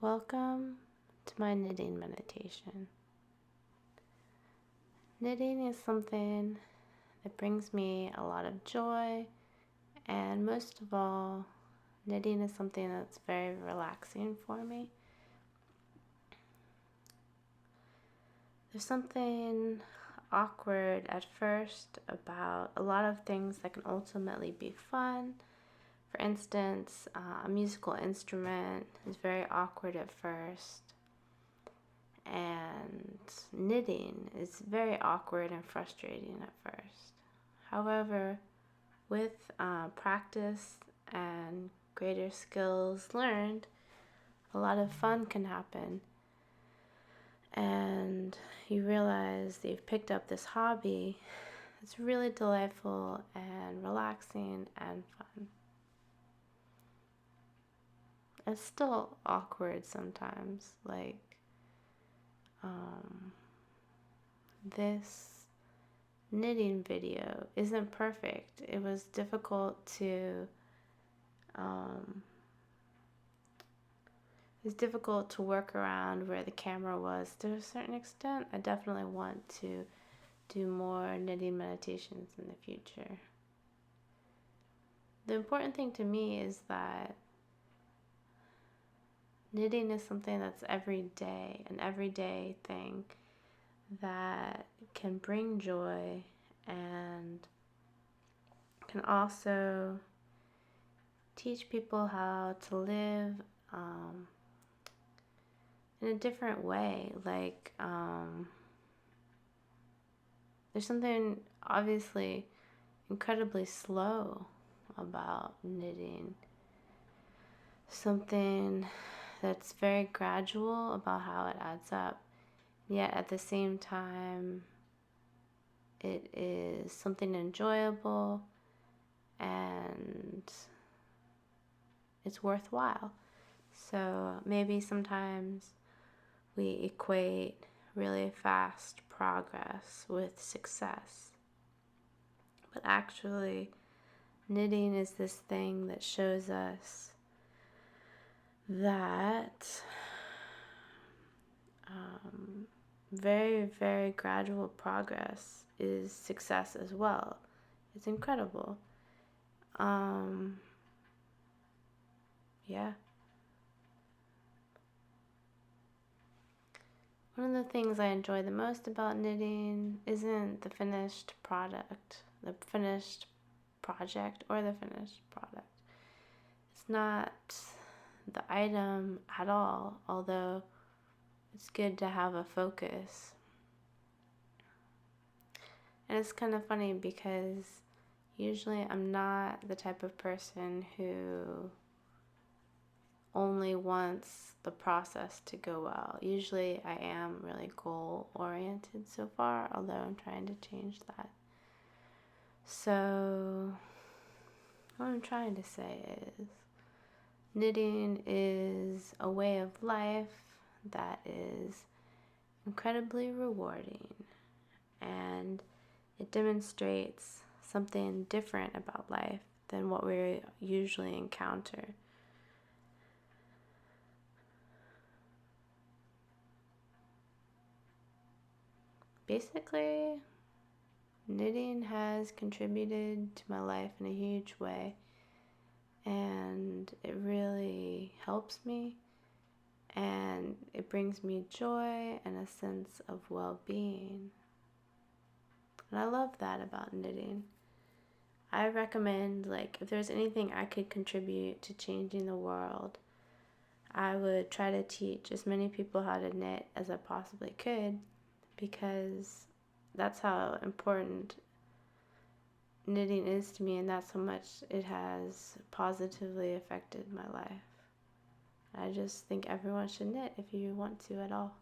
Welcome to my knitting meditation. Knitting is something that brings me a lot of joy, and most of all, knitting is something that's very relaxing for me. There's something awkward at first about a lot of things that can ultimately be fun. For instance, a musical instrument is very awkward at first, and knitting is very awkward and frustrating at first. However, with practice and greater skills learned, a lot of fun can happen, and you realize that you've picked up this hobby that's really delightful and relaxing and fun. It's still awkward sometimes, like this knitting video isn't perfect. It was difficult to work around where the camera was to a certain extent. I definitely want to do more knitting meditations in the future. The important thing to me is that knitting is something that's an everyday thing that can bring joy and can also teach people how to live in a different way. Like, there's something obviously incredibly slow about knitting. Something that's very gradual about how it adds up. Yet at the same time, it is something enjoyable and it's worthwhile. So maybe sometimes we equate really fast progress with success. But actually, knitting is this thing that shows us that very, very gradual progress is success as well. It's incredible. Yeah. One of the things I enjoy the most about knitting isn't the finished product, the finished project, or the finished product. It's not the item at all, although it's good to have a focus. And it's kind of funny because usually I'm not the type of person who only wants the process to go well. Usually I am really goal oriented so far, although I'm trying to change that. So what I'm trying to say is knitting is a way of life that is incredibly rewarding, and it demonstrates something different about life than what we usually encounter. Basically, knitting has contributed to my life in a huge way, and it really helps me, and it brings me joy and a sense of well-being. And I love that about knitting. I recommend, if there's anything I could contribute to changing the world, I would try to teach as many people how to knit as I possibly could, because that's how important knitting is to me, and that's how much it has positively affected my life. I just think everyone should knit if you want to at all.